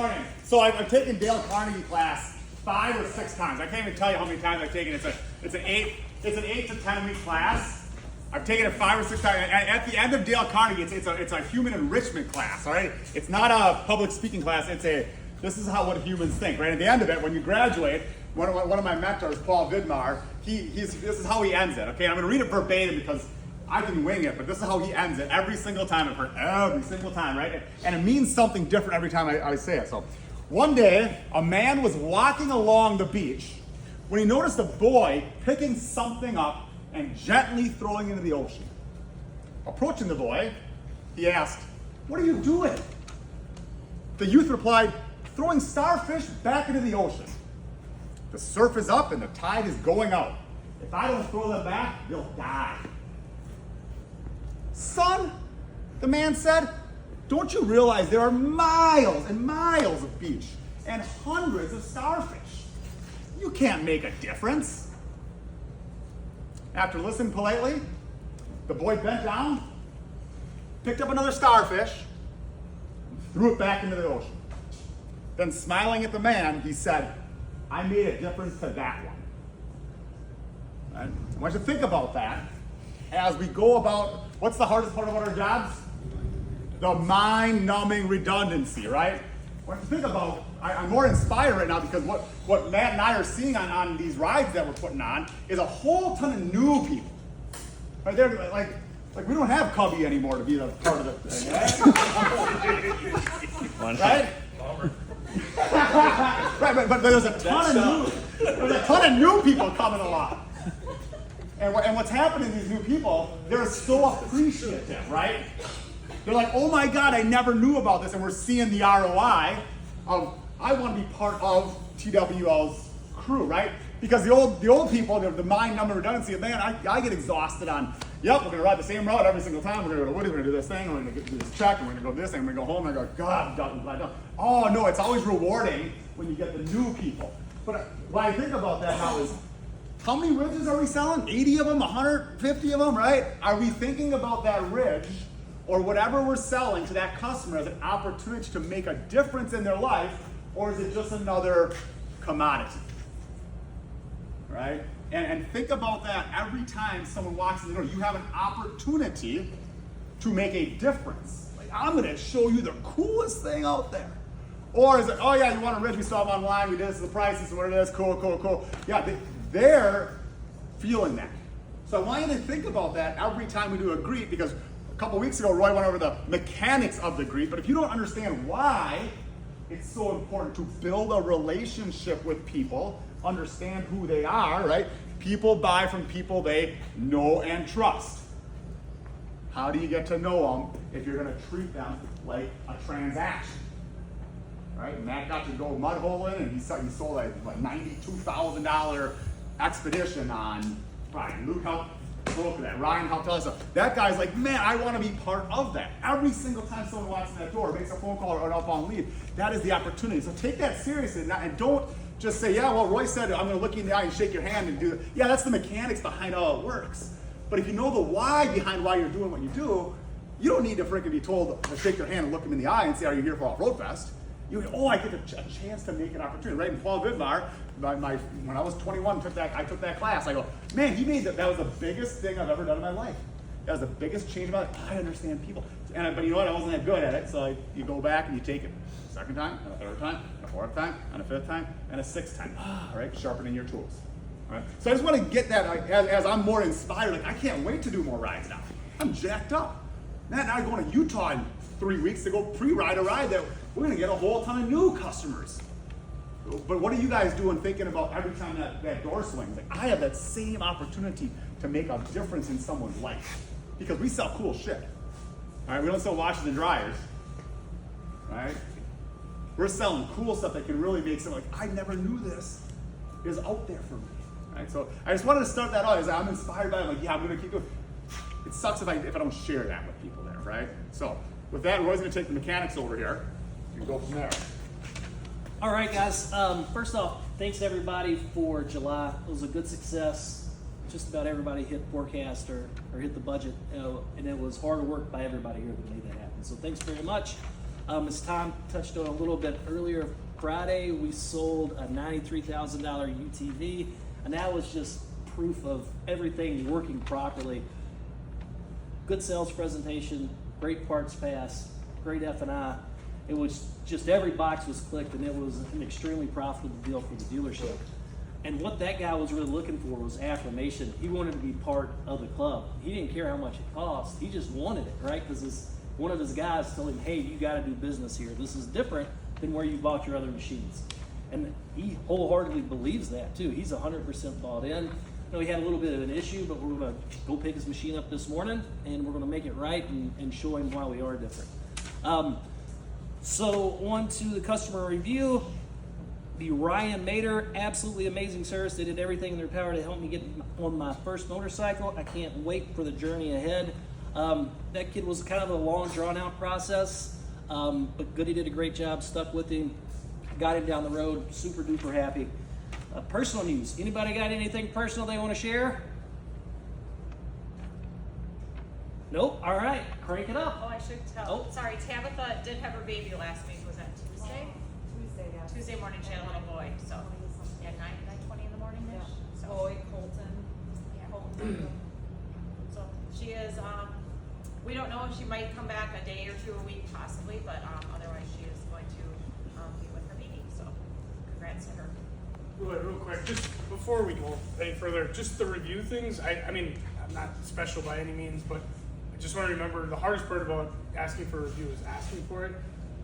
morning. So I've taken Dale Carnegie class 5 or 6 times. I can't even tell you how many times I've taken it. It's an 8 to 10 week class. I've taken it 5 or 6 times. At the end of Dale Carnegie, it's a human enrichment class. All right, it's not a public speaking class. This is what humans think. Right at the end of it, when you graduate, one of my mentors, Paul Vidmar, this is how he ends it. Okay, I'm going to read it verbatim because I can wing it, but this is how he ends it every single time. I've heard every single time, right? And it means something different every time I say it. So, one day, a man was walking along the beach when he noticed a boy picking something up and gently throwing it into the ocean. Approaching the boy, he asked, "What are you doing?" The youth replied, "Throwing starfish back into the ocean. The surf is up and the tide is going out. If I don't throw them back, they'll die." "Son," the man said, "don't you realize there are miles and miles of beach and hundreds of starfish? You can't make a difference." After listening politely, the boy bent down, picked up another starfish, and threw it back into the ocean. Then, smiling at the man, he said, "I made a difference to that one." Right? I want you to think about that as we go about, what's the hardest part about our jobs? The mind-numbing redundancy, right? When you think about, I'm more inspired right now because what Matt and I are seeing on these rides that we're putting on is a whole ton of new people. Right? They're like we don't have Cubby anymore to be a part of the thing, right? Right? Right, but there's a ton of new people coming along. And what's happening to these new people, they're so appreciative, right? They're like, "Oh my God, I never knew about this." And we're seeing the ROI of, I want to be part of TWL's crew, right? Because the old people, the mind number redundancy, man, I get exhausted on, yep, we're going to ride the same route every single time. We're going to go to Woody, we're going to do this thing, we're going to do this check, and we're going to go this thing, and we're going to go home, and I go, God, I'm done. Oh no, it's always rewarding when you get the new people. But what I think about that now is, how many ridges are we selling? 80 of them, 150 of them, right? Are we thinking about that ridge or whatever we're selling to that customer as an opportunity to make a difference in their life, or is it just another commodity? Right? And think about that every time someone walks in the door. You have an opportunity to make a difference. Like, I'm going to show you the coolest thing out there. Or is it, "Oh yeah, you want a ridge? We saw them online. We did this is the price. This is what it is. Cool. Yeah, they're feeling that. So I want you to think about that every time we do a greet, because a couple weeks ago, Roy went over the mechanics of the greet. But if you don't understand why it's so important to build a relationship with people, understand who they are, right? People buy from people they know and trust. How do you get to know them if you're going to treat them like a transaction? Right? Matt got to go mud holing, and he sold a $92,000 expedition on Ryan. Luke helped look at that. Ryan helped tell us that. That guy's like, "Man, I want to be part of that." Every single time someone walks in that door, makes a phone call or an up on lead, that is the opportunity. So take that seriously and don't just say, "Yeah, well, Roy said I'm going to look you in the eye and shake your hand and do it." Yeah, that's the mechanics behind how it works. But if you know the why behind why you're doing what you do, you don't need to freaking be told to shake your hand and look him in the eye and say, "Are you here for Off-Road Fest?" I get a chance to make an opportunity, right? And Paul Vidmar, when I was 21, I took that class. I go, "Man, he made that was the biggest thing I've ever done in my life. That was the biggest change in my life. I understand people." But you know what? I wasn't that good at it, so you go back and you take it a second time, and a third time, and a fourth time, and a fifth time, and a sixth time. All right, sharpening your tools. All right. So I just want to get that as I'm more inspired. Like, I can't wait to do more rides now. I'm jacked up. Matt and I are going to Utah in 3 weeks to go pre-ride a ride that we're going to get a whole ton of new customers. But what are you guys doing thinking about every time that door swings? Like, I have that same opportunity to make a difference in someone's life because we sell cool shit. All right, we don't sell washers and dryers. Right? We're selling cool stuff that can really make someone like, "I never knew this is out there for me." Right? So I just wanted to start that out as I'm inspired by it. I'm like, yeah, I'm going to keep going. It sucks if I don't share that with people there, right? So with that, Roy's going to take the mechanics over here and go from there. All right, guys. First off, thanks to everybody for July. It was a good success. Just about everybody hit forecast or hit the budget, and it was hard work by everybody here that made that happen. So thanks very much. As Tom touched on a little bit earlier, Friday we sold a $93,000 UTV, and that was just proof of everything working properly. Good sales presentation, great parts pass, great F&I. It was just every box was clicked, and it was an extremely profitable deal for the dealership. And what that guy was really looking for was affirmation. He wanted to be part of the club. He didn't care how much it cost. He just wanted it, right? Because one of his guys told him, hey, you got to do business here. This is different than where you bought your other machines. And he wholeheartedly believes that too. He's 100% bought in. You know, he had a little bit of an issue, but we're going to go pick his machine up this morning, and we're going to make it right and show him why we are different. So on to the customer review. The Ryan Mater, absolutely amazing service. They did everything in their power to help me get on my first motorcycle. I can't wait for the journey ahead. That kid was kind of a long, drawn-out process, but Goody did a great job, stuck with him, got him down the road, super duper happy. Personal news. Anybody got anything personal they want to share? Nope. All right, crank it up. Oh, I should tell. Sorry, Tabitha did have her baby last week. Was that Tuesday? Tuesday, yeah. Tuesday morning, she had a little boy. So, yeah, 9:20 in the morning. Yeah. So, Boy, Colton. yeah. Colton. So she is. We don't know if she might come back a day or two a week, possibly, but otherwise she is going to be with her baby. So, congrats to her. Real quick, just before we go any further, just the review things. I mean, I'm not special by any means, but I just want to remember the hardest part about asking for a review is asking for it.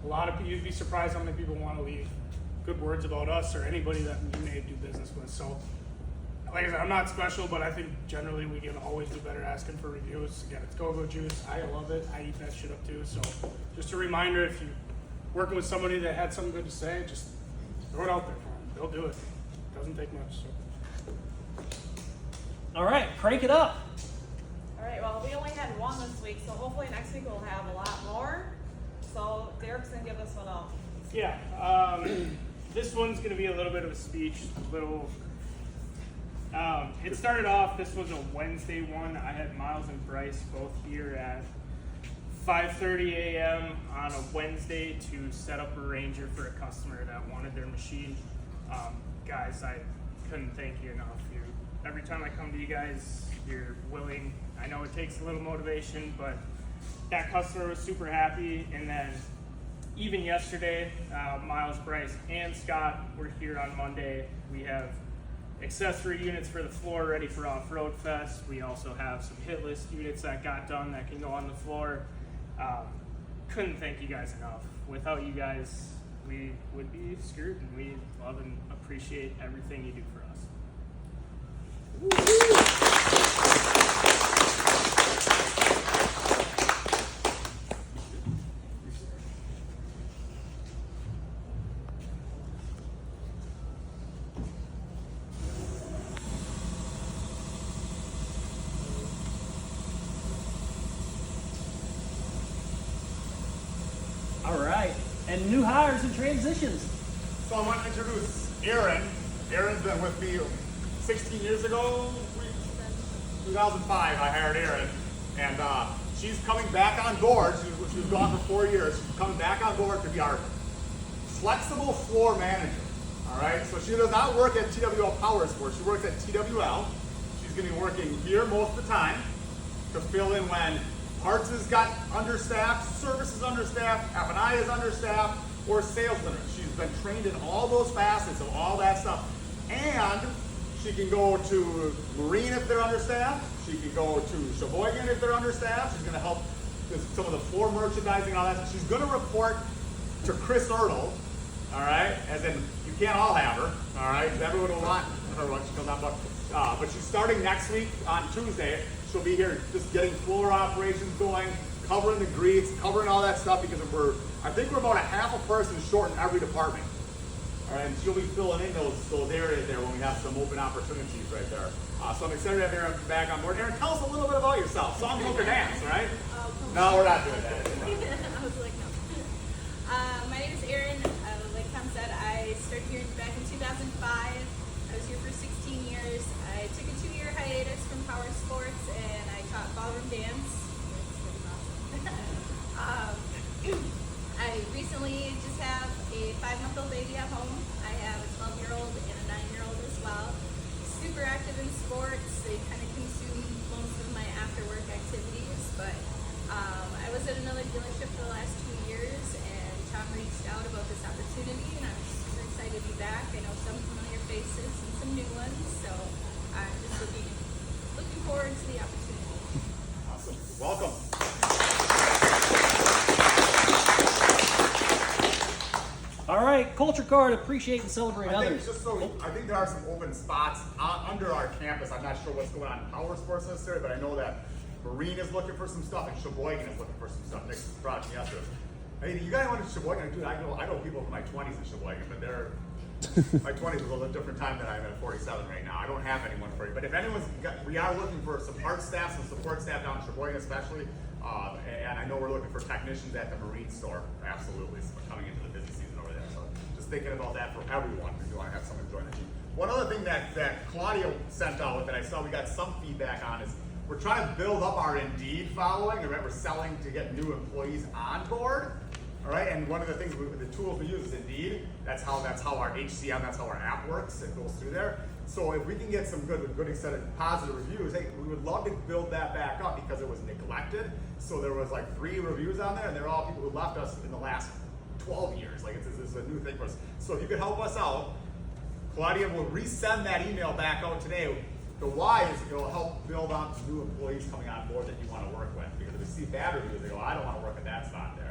A lot of people, you'd be surprised how many people want to leave good words about us or anybody that you may do business with. So, like I said, I'm not special, but I think generally we can always do better asking for reviews. Again, it's Go-Go Juice. I love it. I eat that shit up too. So, just a reminder, if you're working with somebody that had something good to say, just throw it out there for them. They'll do it. Doesn't take much. So. All right, crank it up. All right, well, we only had one this week, so hopefully next week we'll have a lot more. So Derek's gonna give this one off. Yeah, this one's gonna be a little bit of a speech. It started off. This was a Wednesday one. I had Miles and Bryce both here at 5:30 a.m. on a Wednesday to set up a Ranger for a customer that wanted their machine. Guys, I couldn't thank you enough. Every time I come to you guys, you're willing. I know it takes a little motivation, but that customer was super happy. And then even yesterday, Miles, Bryce, and Scott were here on Monday. We have accessory units for the floor ready for Off-Road Fest. We also have some hit list units that got done that can go on the floor. Couldn't thank you guys enough. Without you guys, we would be screwed, and we love and appreciate everything you do for us. All right, and new hires and transitions. So I want to introduce Erin. Erin's been with me 16 years ago. 2005, I hired Erin, and she's coming back on board. She was gone for 4 years. She's coming back on board to be our flexible floor manager. All right, so she does not work at TWL Power Sports. She works at TWL. She's going to be working here most of the time to fill in when parts has got understaffed, service is understaffed, F&I is understaffed, or sales limit. She's been trained in all those facets of all that stuff. And she can go to Marine if they're understaffed. She can go to Sheboygan if they're understaffed. She's going to help with some of the floor merchandising and all that. She's going to report to Chris Ertl, all right? As in, you can't all have her, all right? Everyone will want her when she comes on, but she's starting next week on Tuesday. She'll be here just getting floor operations going, covering the greets, covering all that stuff because I think we're about a half a person short in every department. All right, and she'll be filling in those areas there when we have some open opportunities right there. So I'm excited to have Erin back on board. Erin, tell us a little bit about yourself. Song, book, or dance, right? No, we're not doing that. I was like, no. My name is Erin. Like Tom said, I started here back in 2005. I was here for 16 years. I took a 2-year hiatus from Power Sports and I taught ballroom dance. It's pretty awesome. I little baby at home. I have a 12-year-old and a 9-year-old as well. Super active in sports. They kind of consume most of my after-work activities. But I was at another dealership for the last 2 years, and Tom reached out about this opportunity, and I'm super excited to be back. I know some familiar faces and some new ones, so I'm just looking forward to the opportunity. Awesome. Welcome. All right, culture card, appreciate and celebrate I think others. just so I think there are some open spots under our campus. I'm not sure what's going on in Power Sports necessarily, but I know that Marine is looking for some stuff and Sheboygan is looking for some stuff. Nick brought me yesterday. Hey, you guys want to Sheboygan? Dude, I know people from my 20s in Sheboygan, but they're my 20s was a little different time than I'm at 47 right now. I don't have anyone for you, but if anyone's we are looking for some art staff, some support staff down in Sheboygan especially, and I know we're looking for technicians at the Marine store, absolutely, coming into the busy season over there. So just thinking about that for everyone if you want to have someone join the team. One other thing that Claudia sent out that I saw we got some feedback on is we're trying to build up our Indeed following. Remember, selling to get new employees on board. All right, and one of the things, the tools we use is Indeed. That's how our HCM, that's how our app works. It goes through there. So if we can get some good set of positive reviews, hey, we would love to build that back up because it was neglected. So there was like 3 reviews on there, and they're all people who left us in the last 12 years. Like it's a new thing for us. So if you could help us out, Claudia will resend that email back out today. The why is it'll help build up new employees coming on board that you want to work with. Because if they see bad reviews, they go, I don't want to work at that spot there.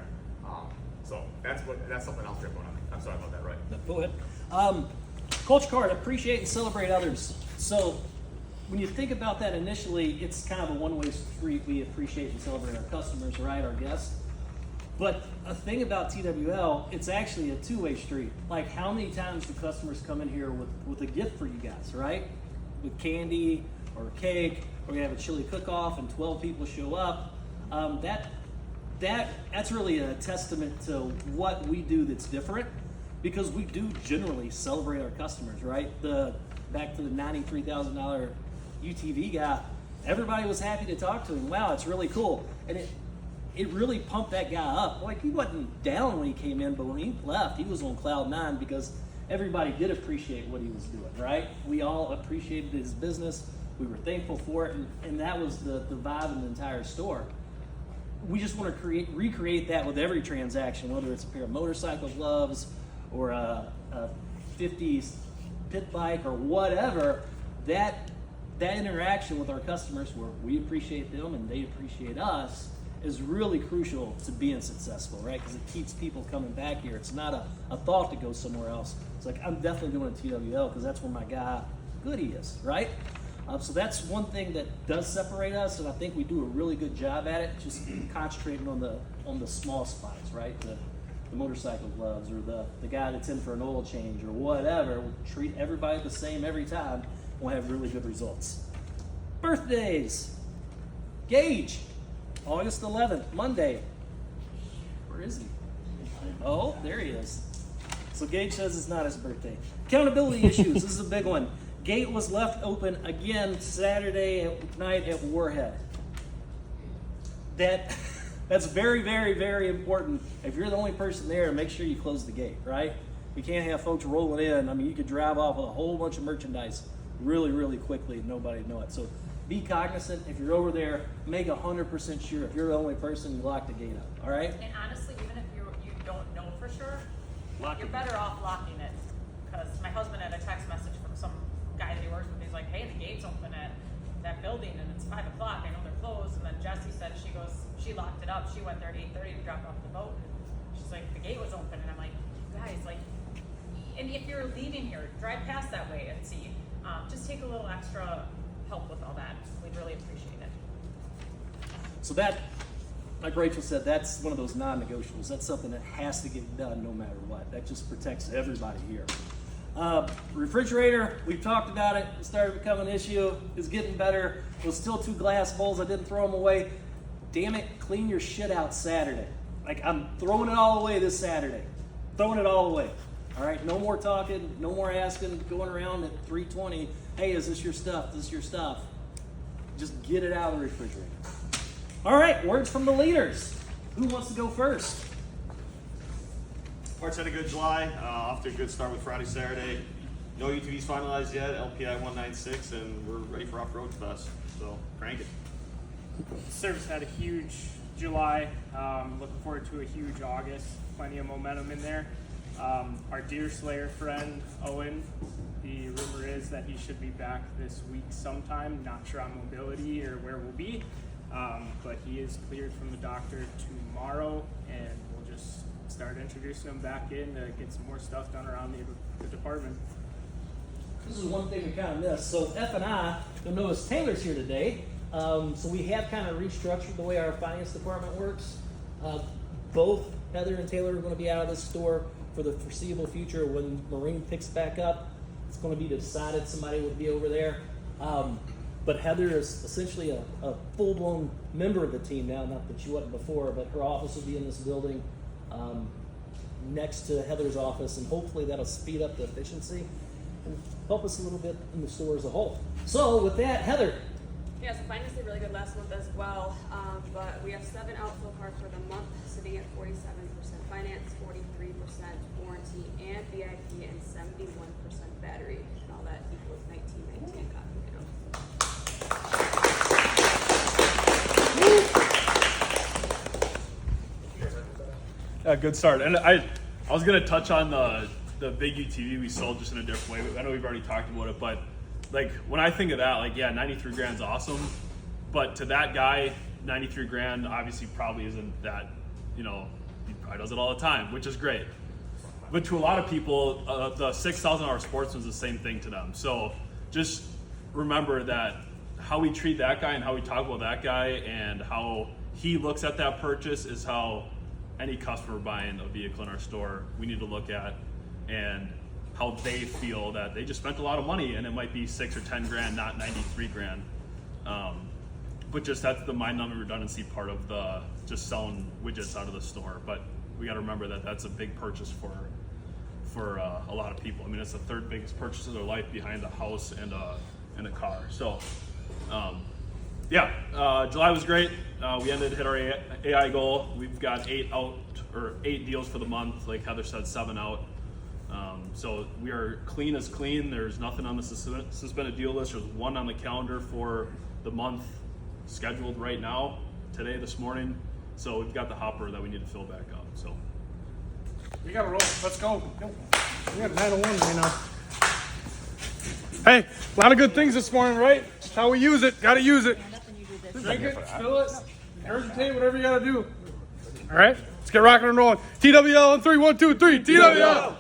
So that's something else we're going on. I'm sorry about that, right? No, go ahead. Culture card, appreciate and celebrate others. So when you think about that initially, it's kind of a one-way street. We appreciate and celebrate our customers, right, our guests. But a thing about TWL, it's actually a two-way street. Like how many times do customers come in here with a gift for you guys, right? With candy or a cake, or we have a chili cook-off and 12 people show up. That's really a testament to what we do that's different, because we do generally celebrate our customers, right? Back to the $93,000 UTV guy, everybody was happy to talk to him. Wow, it's really cool. And it really pumped that guy up. Like, he wasn't down when he came in, but when he left, he was on cloud 9 because everybody did appreciate what he was doing, right? We all appreciated his business. We were thankful for it, and that was the vibe in the entire store. We just want to recreate that with every transaction, whether it's a pair of motorcycle gloves or a 50s pit bike or whatever. That interaction with our customers, where we appreciate them and they appreciate us, is really crucial to being successful, right? Because it keeps people coming back here. It's not a thought to go somewhere else. It's like, I'm definitely doing a TWL because that's where my guy Goody is, right? So that's one thing that does separate us, and I think we do a really good job at it, just concentrating on the small spots, right? The motorcycle gloves, or the guy that's in for an oil change or whatever. We'll treat everybody the same every time. We'll have really good results. Birthdays. Gage, August 11th, Monday. Where is he? Oh, there he is. So Gage says it's not his birthday. Accountability issues. This is a big one. Gate was left open again Saturday night at Warhead. That's very, very, very important. If you're the only person there, make sure you close the gate, right? You can't have folks rolling in. I mean, you could drive off with a whole bunch of merchandise really, really quickly and nobody know it. So be cognizant. If you're over there, make 100% sure if you're the only person, you lock the gate up, all right? And honestly, even if you don't know for sure, Lock you're it. better off locking it. Because my husband had a text message from some guy that he works with. He's like, hey, the gate's open at that building and it's 5 o'clock. I know they're closed. And then Jessie said she locked it up. She went there at 8:30 to drop off the boat. And she's like, the gate was open. And I'm like, guys, like, and if you're leaving here, drive past that way and see. Just take a little extra help with all that. We'd really appreciate it. So that, like Rachel said, that's one of those non-negotiables. That's something that has to get done no matter what. That just protects everybody here. Refrigerator, we've talked about it. It started becoming an issue. It's getting better. It was still 2 glass bowls. I didn't throw them away. Damn it, clean your shit out Saturday. Like, I'm throwing it all away this Saturday. Throwing it all away. All right, no more talking, no more asking, going around at 3:20. Hey, is this your stuff? This is your stuff. Just get it out of the refrigerator. All right, words from the leaders. Who wants to go first? Parts had a good July, off to a good start with Friday, Saturday. No UTVs finalized yet, LPI 196, and we're ready for Off-Road Fest. So, crank it. Service had a huge July. Looking forward to a huge August. Plenty of momentum in there. Our Deer Slayer friend, Owen, the rumor is that he should be back this week sometime. Not sure on mobility or where we'll be, but he is cleared from the doctor tomorrow, and we'll just start introducing him back in to get some more stuff done around the department. This is one thing we kind of missed. So F&I, you'll notice Taylor's here today. So we have kind of restructured the way our finance department works. Both Heather and Taylor are going to be out of the store for the foreseeable future. When Marine picks back up, it's going to be decided somebody will be over there. But Heather is essentially a full-blown member of the team now, not that she wasn't before, but her office will be in this building next to Heather's office, and hopefully that'll speed up the efficiency and help us a little bit in the store as a whole. So with that, Heather. Yeah, so finance did really good last month as well, but we have 7 outfill cars for the month, sitting at 47% finance, 43% warranty and VIP, and 71% battery, and all that equals 1919 Good start. And I was gonna touch on the big UTV we sold just in a different way. I know we've already talked about it, but like when I think of that, like yeah, 93 grand's awesome, but to that guy, 93 grand obviously probably isn't that, you know, he probably does it all the time, which is great. But to a lot of people, the $6,000 Sportsman's the same thing to them. So just remember that how we treat that guy and how we talk about that guy and how he looks at that purchase is how any customer buying a vehicle in our store, we need to look at, and how they feel that they just spent a lot of money and it might be 6 or 10 grand, not 93 grand. But just that's the mind-numbing redundancy part of the just selling widgets out of the store. But we got to remember that that's a big purchase for a lot of people. I mean, it's the third biggest purchase of their life behind a house and a car. So, July was great. We hit our AI goal. We've got 8 deals for the month. Like Heather said, 7 out. So we are clean as clean. There's nothing on the suspended deal list. There's 1 on the calendar for the month scheduled right now, today, this morning. So we've got the hopper that we need to fill back up. So We gotta roll. Let's go. We got 901 right now. Hey, a lot of good things this morning, right? That's how we use it. Gotta use it. Drink it, fill it, regurgitate, whatever you gotta do. All right, let's get rocking and rolling. TWL on 3, 1, 2, 3. TWL.